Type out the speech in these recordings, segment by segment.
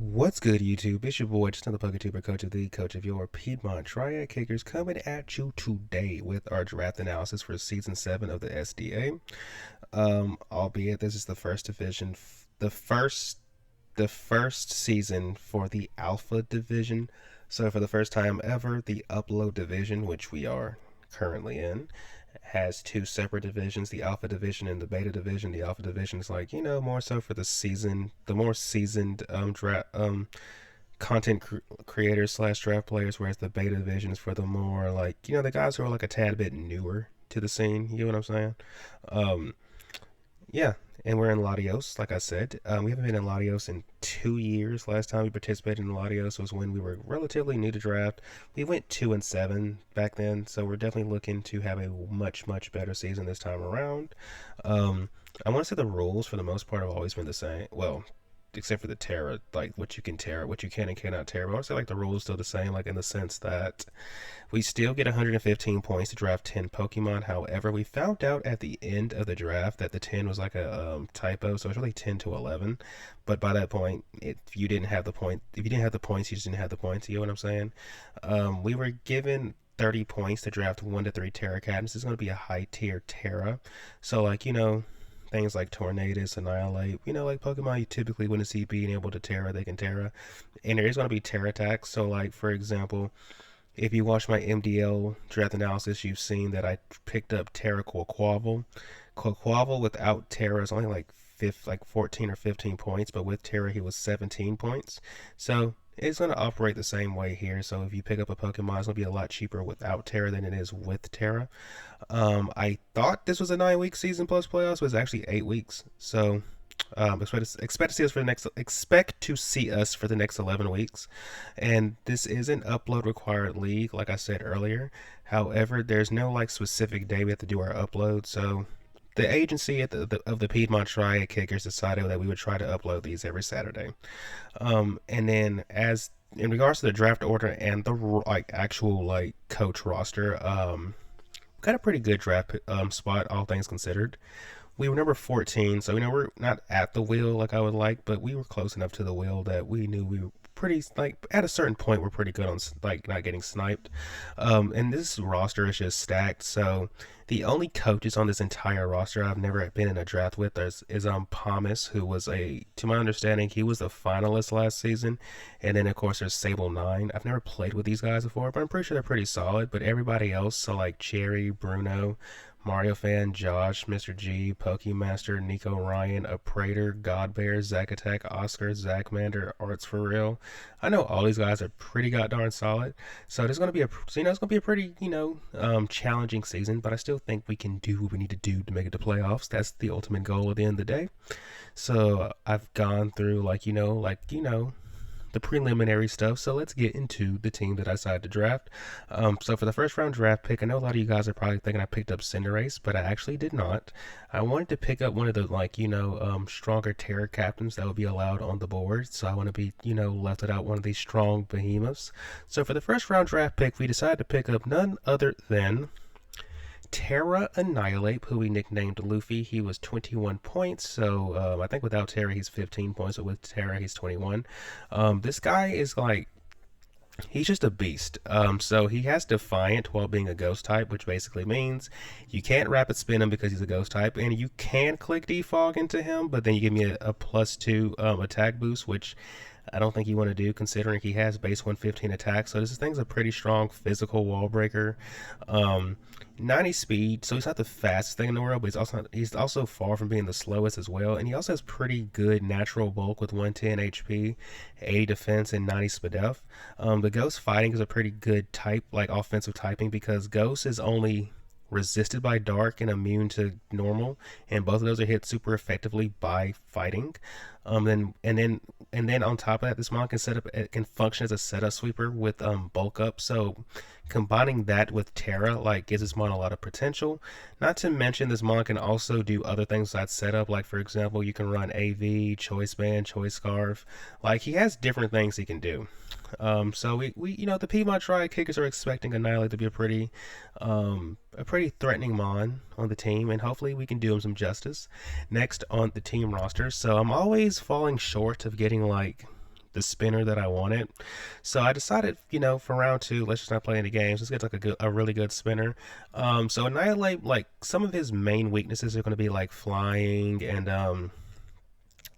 What's good, YouTube? It's your boy, just another PokeTuber, coach of your Piedmont Triad Kickers, coming at you today with our draft analysis for Season 7 of the SDA. Albeit this is the first division, the first season for the Alpha Division. So for the first time ever, the Upload Division, which we are currently in, has two separate divisions: the Alpha Division and the Beta Division. The Alpha Division is like, more so for the more seasoned draft content creators slash draft players, whereas the Beta Division is for the more like, the guys who are like a tad bit newer to the scene. You know what I'm saying? Um, yeah, and we're in Latios, like I said. We haven't been in Latios in 2 years. Last time we participated in Latios was when we were relatively new to draft. We went 2-7 back then, so we're definitely looking to have a much, much better season this time around. Um, I want to say the rules for the most part have always been the same. Well, except for the Terra, like what you can Terra, what you can and cannot Terra. But I would say like the rules still the same, like in the sense that we still get 115 points to draft 10 Pokemon. However, we found out at the end of the draft that the 10 was like a typo, so it's really 10 to 11. But by that point, if you didn't have the points, you just didn't have the points. You know what I'm saying? We were given 30 points to draft 1 to 3 Terra Captains. It's going to be a high tier Terra. So, like, things like Tornadus, Annihilate, like Pokemon you typically wouldn't see being able to Terra, they can Terra. And there is going to be Terra attacks. So, like, for example, if you watch my MDL draft analysis, you've seen that I picked up Terra Quaquaval. Quaquaval without Terra is only like 14 or 15 points, but with Terra he was 17 points. So it's going to operate the same way here. So if you pick up a Pokemon, it's going to be a lot cheaper without Terra than it is with Terra. I thought this was a 9-week season plus playoffs, but it's actually 8 weeks. So expect to see us for the next 11 weeks. And this is an upload required league, like I said earlier. However, there's no like specific day we have to do our upload. So the agency of the Piedmont Triad Kickers decided that we would try to upload these every Saturday. And then as in regards to the draft order and the like actual like coach roster, got a pretty good draft spot, all things considered. We were number 14, so we're not at the wheel like I would like, but we were close enough to the wheel that we knew we were pretty, like, at a certain point we're pretty good on like not getting sniped. And this roster is just stacked. So the only coaches on this entire roster I've never been in a draft with is Palmas, who was to my understanding, he was a finalist last season. And then of course there's Sable9. I've never played with these guys before, but I'm pretty sure they're pretty solid. But everybody else, so like Cherry, Bruno, Mario Fan, Josh, Mr. G, Pokemaster, Nico Ryan, A Prater, Godbear, Zack Attack, Oscar, Zachmander, Arts for Real. I know all these guys are pretty goddamn solid. So it's gonna be it's gonna be a pretty, challenging season, but I still think we can do what we need to do to make it to playoffs. That's the ultimate goal at the end of the day. So I've gone through the preliminary stuff. So let's get into the team that I decided to draft. So for the first round draft pick, I know a lot of you guys are probably thinking I picked up Cinderace, but I actually did not. I wanted to pick up one of the stronger Terra captains that would be allowed on the board. So I want to be left without one of these strong behemoths. So for the first round draft pick, we decided to pick up none other than Terra Annihilate, who we nicknamed Luffy. He was 21 points, so I think without Terra he's 15 points, but with Terra he's 21. This guy is like, he's just a beast. So he has Defiant while being a ghost type, which basically means you can't rapid spin him because he's a ghost type, and you can click defog into him, but then you give me a +2 attack boost, which I don't think you want to do considering he has base 115 attack. So this thing's a pretty strong physical wall breaker. 90 speed, so he's not the fastest thing in the world, but he's also far from being the slowest as well. And he also has pretty good natural bulk with 110 HP, 80 defense, and 90 spadef. The ghost fighting is a pretty good type, like offensive typing, because ghost is only resisted by dark and immune to normal, and both of those are hit super effectively by fighting. And then on top of that, this mon can function as a setup sweeper with bulk up. So combining that with Terra gives this mon a lot of potential. Not to mention this mon can also do other things besides setup, like for example you can run AV, Choice Band, Choice Scarf. Like he has different things he can do. So we the Piedmont Triad Kickers are expecting Annihilate to be a pretty threatening mon on the team, and hopefully we can do him some justice. Next on the team roster, so I'm always falling short of getting the spinner that I wanted. So I decided, for round two, let's just not play any games. Let's get like a really good spinner. So Annihilate, like some of his main weaknesses are going to be like flying and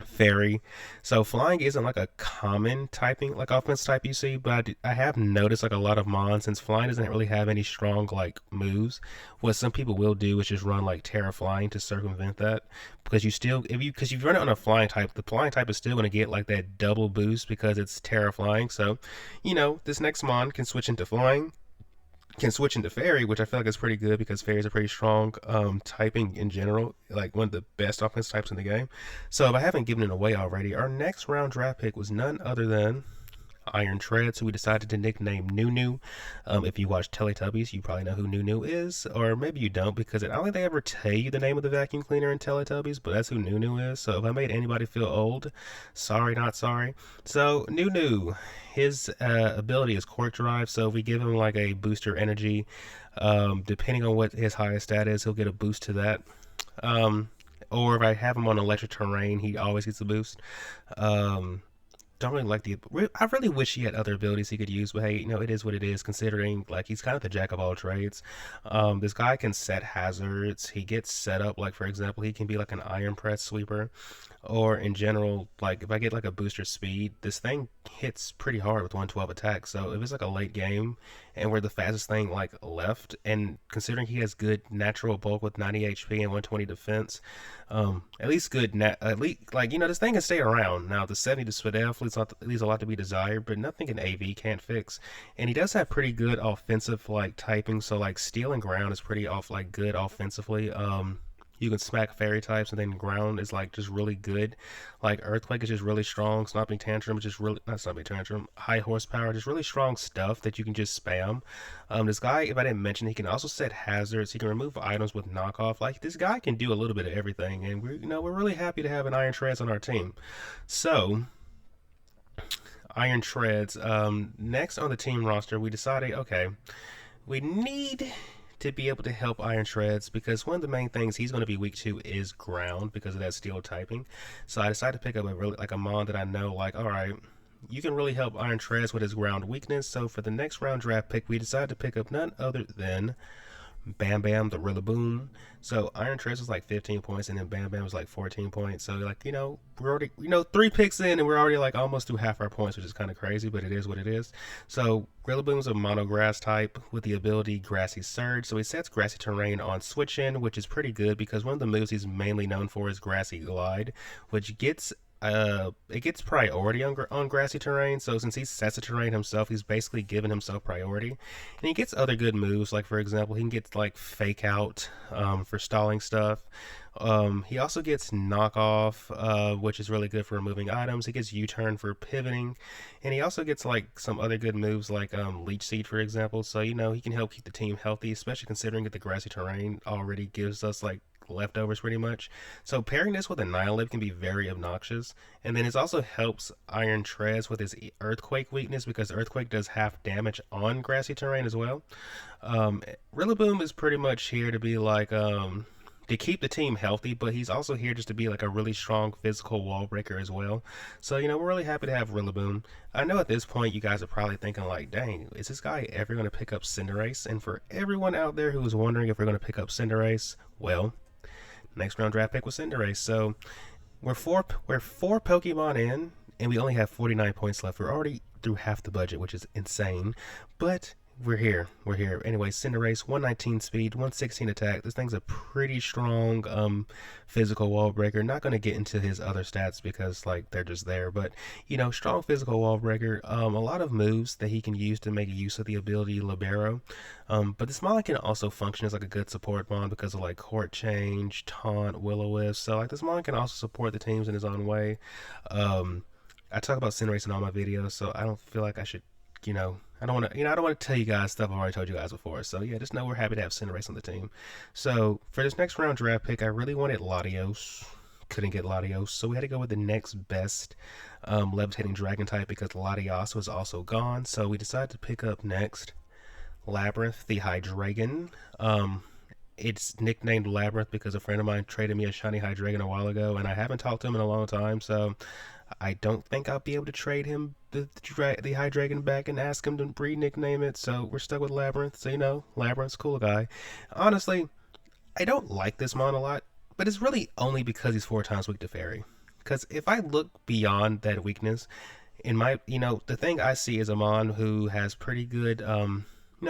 fairy. So flying isn't like a common typing like offense type you see, but I have noticed like a lot of mons, since flying doesn't really have any strong like moves. What some people will do is just run like terra flying to circumvent that, because you still if you run it on a flying type, the flying type is still going to get like that double boost because it's terra flying. So this next mon can switch into flying, can switch into fairy, which I feel like is pretty good because fairies are pretty strong typing in general, like one of the best offense types in the game. So if I haven't given it away already, our next round draft pick was none other than Iron Treads, who we decided to nickname Nunu. If you watch Teletubbies, you probably know who Nunu is, or maybe you don't, because I don't think they ever tell you the name of the vacuum cleaner in Teletubbies, but that's who Nunu is. So if I made anybody feel old, sorry, not sorry. So Nunu, his ability is Quark Drive, so if we give him like a booster energy, depending on what his highest stat is, he'll get a boost to that. Or if I have him on electric terrain, he always gets a boost. Don't really like I really wish he had other abilities he could use, but hey, it is what it is, considering like he's kind of the jack of all trades. This guy can set hazards. He gets set up, like for example, he can be like an iron press sweeper, or in general, like if I get like a booster speed, this thing hits pretty hard with 112 attack. So if it's like a late game and we're the fastest thing like left, and considering he has good natural bulk with 90 HP and 120 defense, at least good at least like this thing can stay around. Now the 70 to SPDF leaves a lot to be desired, but nothing an AV can't fix. And he does have pretty good offensive like typing, so like steel and ground is pretty good offensively. You can smack fairy types, and then ground is like just really good. Like earthquake is just really strong. Stomping tantrum is just really not stomping tantrum. High horsepower, just really strong stuff that you can just spam. This guy, if I didn't mention, he can also set hazards. He can remove items with knockoff. Like this guy can do a little bit of everything, and we're really happy to have an Iron Treads on our team. So Iron Treads. Next on the team roster, we decided, okay, we need to be able to help Iron Treads, because one of the main things he's going to be weak to is ground because of that steel typing. So I decided to pick up a mon that I know, like, all right, you can really help Iron Treads with his ground weakness. So for the next round draft pick, we decided to pick up none other than Bam Bam the Rillaboom. So Iron Treads was like 15 points, and then Bam Bam was like 14 points. So like, we're already, 3 picks in, and we're already like almost through half our points, which is kind of crazy, but it is what it is. So Rillaboom's a mono grass type with the ability Grassy Surge. So he sets Grassy Terrain on switch in, which is pretty good because one of the moves he's mainly known for is Grassy Glide, which gets it gets priority on grassy terrain. So since he sets the terrain himself, he's basically given himself priority. And he gets other good moves, like for example, he can get like fake out for stalling stuff. He also gets knockoff, which is really good for removing items. He gets U-turn for pivoting, and he also gets like some other good moves like leech seed, for example. So he can help keep the team healthy, especially considering that the grassy terrain already gives us like leftovers pretty much. So pairing this with Annihilate can be very obnoxious. And then it also helps Iron Treads with his Earthquake weakness, because Earthquake does half damage on grassy terrain as well. Rillaboom is pretty much here to be like to keep the team healthy, but he's also here just to be like a really strong physical wall breaker as well. So we're really happy to have Rillaboom. I know at this point you guys are probably thinking like, dang, is this guy ever going to pick up Cinderace? And for everyone out there who is wondering if we're going to pick up Cinderace, well, next round draft pick was Cinderace. So we're four Pokemon in, and we only have 49 points left. We're already through half the budget, which is insane, but we're here. Anyway, Cinderace, 119 speed, 116 attack. This thing's a pretty strong physical wall breaker. Not going to get into his other stats because like they're just there, but strong physical wall breaker. A lot of moves that he can use to make use of the ability Libero. But this mon can also function as like a good support mon because of like Court Change, Taunt, Will-O-Wisp. So like this mon can also support the teams in his own way. I talk about Cinderace in all my videos, so I don't feel like I should, I don't want to tell you guys stuff I've already told you guys before. So yeah, just know we're happy to have Cinderace on the team. So for this next round draft pick, I really wanted Latios. Couldn't get Latios, so we had to go with the next best levitating dragon type because Latios was also gone. So we decided to pick up next Labyrinth, the Hydreigon. it's nicknamed Labyrinth because a friend of mine traded me a shiny Hydreigon a while ago, and I haven't talked to him in a long time, so I don't think I'll be able to trade him the Hydreigon back and ask him to re-nickname it. So we're stuck with Labyrinth. So Labyrinth's a cool guy. Honestly, I don't like this mon a lot, but it's really only because he's 4 times weak to Fairy. Because if I look beyond that weakness, in my the thing I see is a mon who has pretty good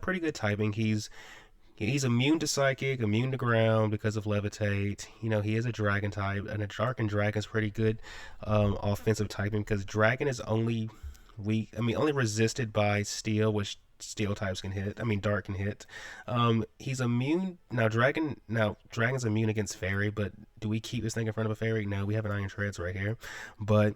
pretty good typing. He's immune to Psychic, immune to Ground because of Levitate. He is a Dragon type, and a Dark and Dragon's pretty good offensive typing because Dragon is only weak. Only resisted by Steel, which Steel types can hit. Dark can hit. He's immune now. Dragon's immune against Fairy, but do we keep this thing in front of a Fairy? No, we have an Iron Treads right here, but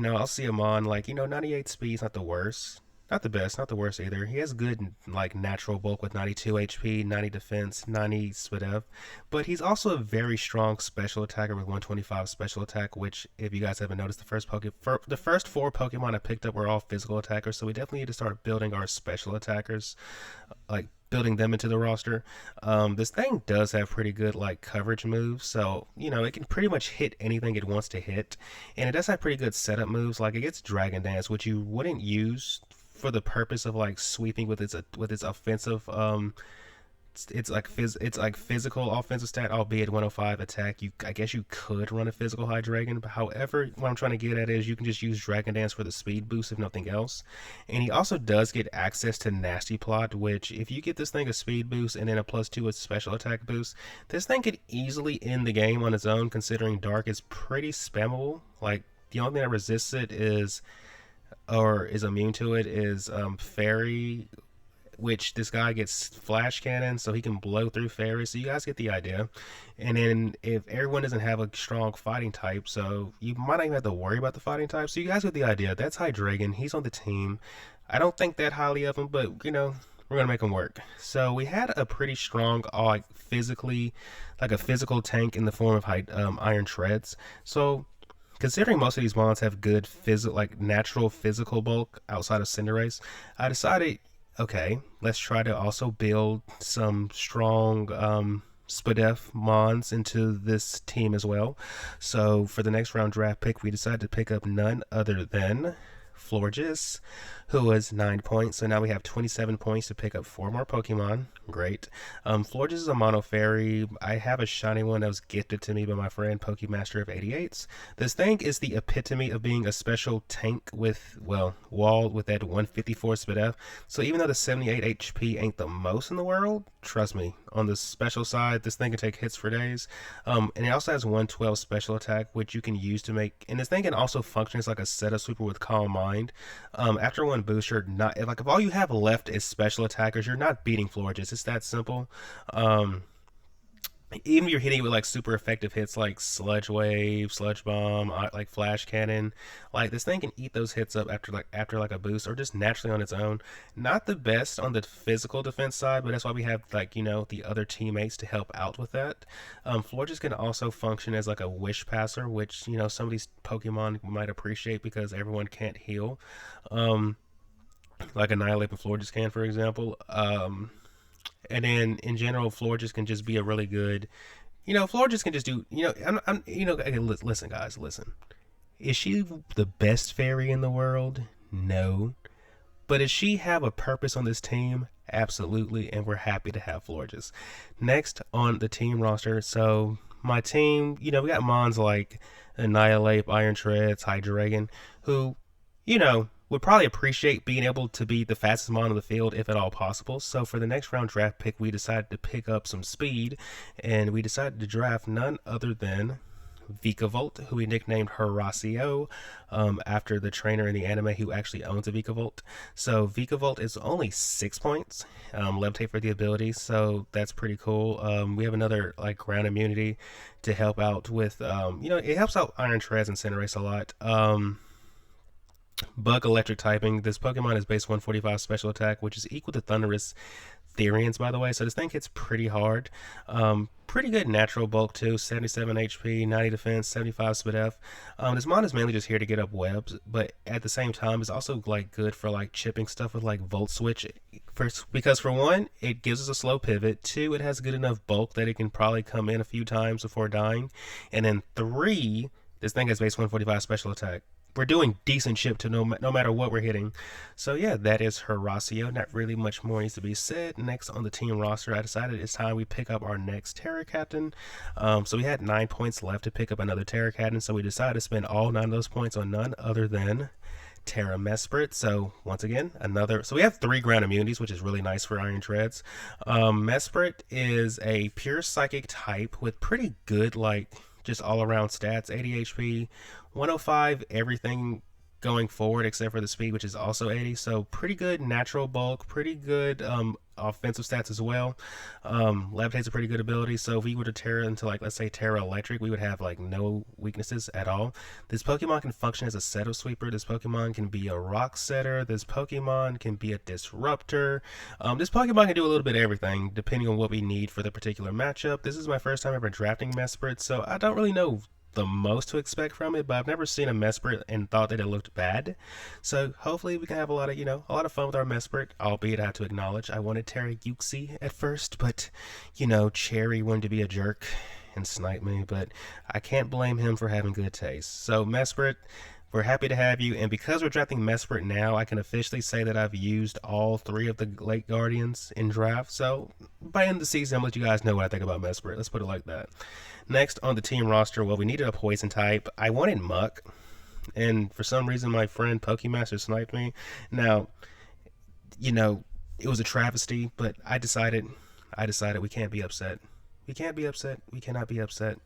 I'll see him on 98 speed's not the worst. Not the best, not the worst either. He has good natural bulk with 92 HP, 90 defense, 90 SPDF, but he's also a very strong special attacker with 125 special attack. Which, if you guys haven't noticed, the first 4 Pokemon I picked up were all physical attackers, so we definitely need to start building our special attackers, building them into the roster. This thing does have pretty good coverage moves, so it can pretty much hit anything it wants to hit, and it does have pretty good setup moves. It gets Dragon Dance, which you wouldn't use for the purpose of sweeping with its offensive it's physical offensive stat, albeit 105 attack. I guess you could run a physical Hydreigon, but however, what I'm trying to get at is you can just use Dragon Dance for the speed boost if nothing else. And he also does get access to Nasty Plot, which if you get this thing a speed boost and then a +2 with special attack boost, this thing could easily end the game on its own, considering Dark is pretty spammable. The only thing that resists it is immune to it is Fairy, which this guy gets Flash Cannon, so he can blow through Fairy. So you guys get the idea. And then if everyone doesn't have a strong fighting type, so you might not even have to worry about the fighting type. So you guys get the idea. That's Hydreigon. He's on the team. I don't think that highly of him, but we're gonna make him work. So we had a pretty strong, a physical tank in the form of Iron Treads. So considering most of these mons have good natural physical bulk outside of Cinderace, I decided, okay, let's try to also build some strong SPDF mons into this team as well. So for the next round draft pick, we decided to pick up none other than Florges, who was 9 points. So now we have 27 points to pick up 4 more Pokemon. Great. Florges is a mono fairy. I have a shiny one that was gifted to me by my friend Pokemaster of 88s. This thing is the epitome of being a special tank with, walled with that 154 SPDF. So even though the 78 HP ain't the most in the world, trust me, on the special side, this thing can take hits for days. And it also has 112 special attack, which you can use to make, and this thing can also function as like a setup sweeper with Calm Mind. After one boost, you're not, if all you have left is special attackers, you're not beating Florges. It's that simple. Even if you're hitting it with super effective hits like Sludge Wave, Sludge Bomb, Flash Cannon, this thing can eat those hits up after a boost or just naturally on its own. Not the best on the physical defense side, but that's why we have the other teammates to help out with that. Florges can also function as a Wish Passer, which some of these Pokemon might appreciate because everyone can't heal. Annihilate and Florges can, for example. And then in general, Florges can just be a really good, Florges can just do, okay, listen guys, listen. Is she the best fairy in the world? No. But does she have a purpose on this team? Absolutely, and we're happy to have Florges. Next on the team roster, so my team, we got mons like Annihilate, Iron Treads, Hydreigon, who, would probably appreciate being able to be the fastest mon on the field if at all possible. So for the next round draft pick, we decided to pick up some speed, and we decided to draft none other than Vikavolt, who we nicknamed Horacio, after the trainer in the anime who actually owns a Vikavolt. So Vikavolt is only 6 points, levitate for the ability, so that's pretty cool. We have another ground immunity to help out with, it helps out Iron Treads and Cinderace a lot. Bug electric typing. This Pokemon is base 145 special attack, which is equal to Thundurus Therians, by the way, so this thing hits pretty hard. Pretty good natural bulk too, 77 HP, 90 defense, 75 speed F. This mod is mainly just here to get up webs, but at the same time, it's also like good for like chipping stuff with like volt switch. First, because for one, it gives us a slow pivot. Two, it has good enough bulk that it can probably come in a few times before dying, and then three, this thing has base 145 special attack. We're doing decent ship to no matter what we're hitting. So yeah, that is Horacio. Not really much more needs to be said. Next on the team roster, I decided it's time we pick up our next Terror Captain. So we had 9 points left to pick up another Terror Captain, so we decided to spend all 9 of those points on none other than Terra Mesprit. So once again, so we have 3 ground immunities, which is really nice for Iron Treads. Mesprit is a pure psychic type with pretty good like just all around stats, 80 HP, 105 everything going forward except for the speed, which is also 80. So pretty good natural bulk, pretty good offensive stats as well. Levitate's a pretty good ability. So if we were to Terra into like, let's say Terra Electric, we would have like no weaknesses at all. This Pokemon can function as a setup sweeper. This Pokemon can be a rock setter. This Pokemon can be a disruptor. This Pokemon can do a little bit of everything depending on what we need for the particular matchup. This is my first time ever drafting Mesprit, so I don't really know the most to expect from it, but I've never seen a Mesprit and thought that it looked bad. So hopefully we can have a lot of fun with our Mesprit, albeit I have to acknowledge I wanted Terra Uxie at first, but Cherry wanted to be a jerk and snipe me, but I can't blame him for having good taste. So Mesprit, we're happy to have you, and because we're drafting Mesprit now, I can officially say that I've used all 3 of the Lake Guardians in draft, so by the end of the season, I'll let you guys know what I think about Mesprit. Let's put it like that. Next on the team roster, well, we needed a poison type. I wanted Muck, and for some reason my friend Pokemaster sniped me. Now, it was a travesty, but I decided we can't be upset. We can't be upset. We cannot be upset.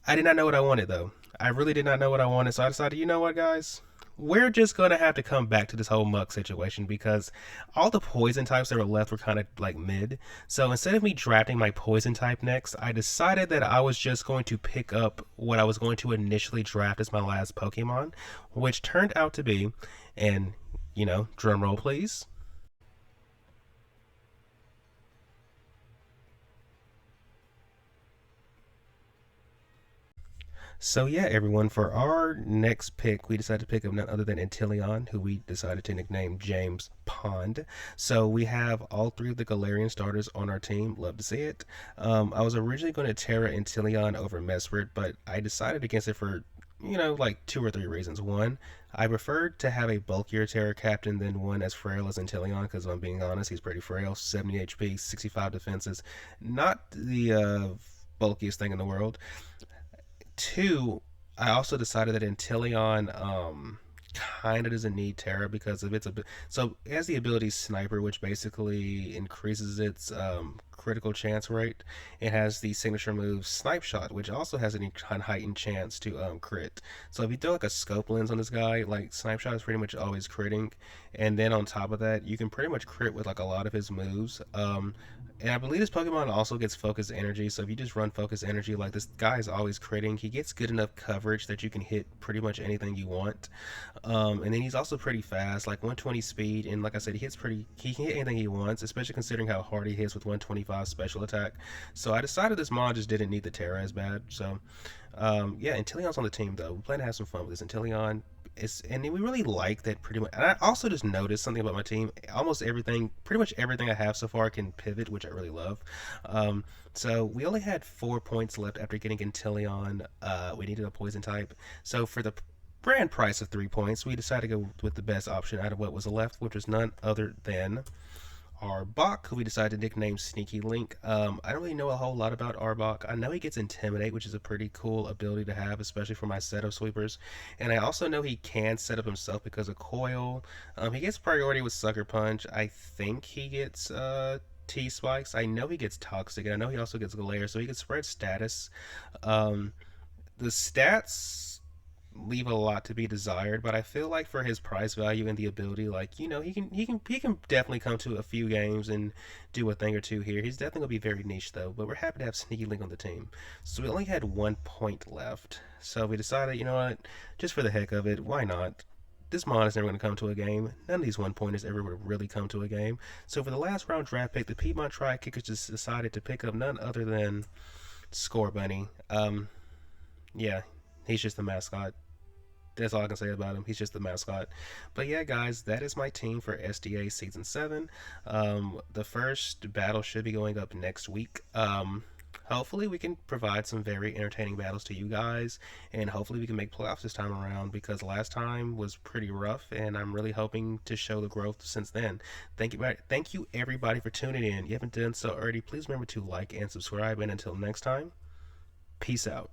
I did not know what I wanted, though. I really did not know what I wanted, so I decided, you know what, guys? We're just going to have to come back to this whole Muck situation because all the poison types that were left were kind of like mid. So instead of me drafting my poison type next, I decided that I was just going to pick up what I was going to initially draft as my last Pokemon, which turned out to be, and, drum roll please. So yeah, everyone, for our next pick, we decided to pick up none other than Inteleon, who we decided to nickname James Pond. So we have all 3 of the Galarian starters on our team. Love to see it. I was originally going to Terra Inteleon over Mesprit, but I decided against it for like 2 or 3 reasons. One, I preferred to have a bulkier Terra Captain than one as frail as Inteleon, because if I'm being honest, he's pretty frail. 70 HP, 65 defenses. Not the bulkiest thing in the world. 2, I also decided that Inteleon kind of doesn't need Terra because of its so it has the ability Sniper, which basically increases its critical chance rate. It has the signature move Snipe Shot, which also has an heightened chance to crit. So if you throw like a scope lens on this guy, like Snipe Shot is pretty much always critting, and then on top of that, you can pretty much crit with like a lot of his moves. And I believe this Pokemon also gets Focus Energy, so if you just run Focus Energy, like this guy is always critting. He gets good enough coverage that you can hit pretty much anything you want. And then he's also pretty fast, like 120 speed, and like I said, he can hit anything he wants, especially considering how hard he hits with 125 special attack. So I decided this mod just didn't need the Terra as bad. So yeah, Inteleon's on the team though. We plan to have some fun with this Inteleon. And we really like that pretty much. And I also just noticed something about my team. Pretty much everything I have so far can pivot, which I really love. So we only had 4 points left after getting Inteleon. We needed a poison type. So for the brand price of 3 points, we decided to go with the best option out of what was left, which was none other than Arbok, who we decided to nickname Sneaky Link. I don't really know a whole lot about Arbok. I know he gets Intimidate, which is a pretty cool ability to have, especially for my setup sweepers. And I also know he can set up himself because of Coil. He gets priority with Sucker Punch. I think he gets T-Spikes. I know he gets Toxic, and I know he also gets Glare, so he can spread status. The stats leave a lot to be desired, but I feel like for his price value and the ability, like he can definitely come to a few games and do a thing or two here. He's definitely gonna be very niche though, but we're happy to have Sneaky Link on the team. So we only had 1 point left, so we decided, you know what, just for the heck of it, why not? this mod is never going to come to a game. None of these one pointers ever would really come to a game. So for the last round draft pick, the Piedmont Tri Kickers just decided to pick up none other than Score Bunny. Yeah, he's just the mascot. That's all I can say about him. He's just the mascot. But yeah, guys, that is my team for SDA Season 7. The first battle should be going up next week. Hopefully we can provide some very entertaining battles to you guys, and hopefully we can make playoffs this time around, because last time was pretty rough, and I'm really hoping to show the growth since then. Thank you everybody for tuning in. If you haven't done so already, please remember to like and subscribe, and until next time, peace out.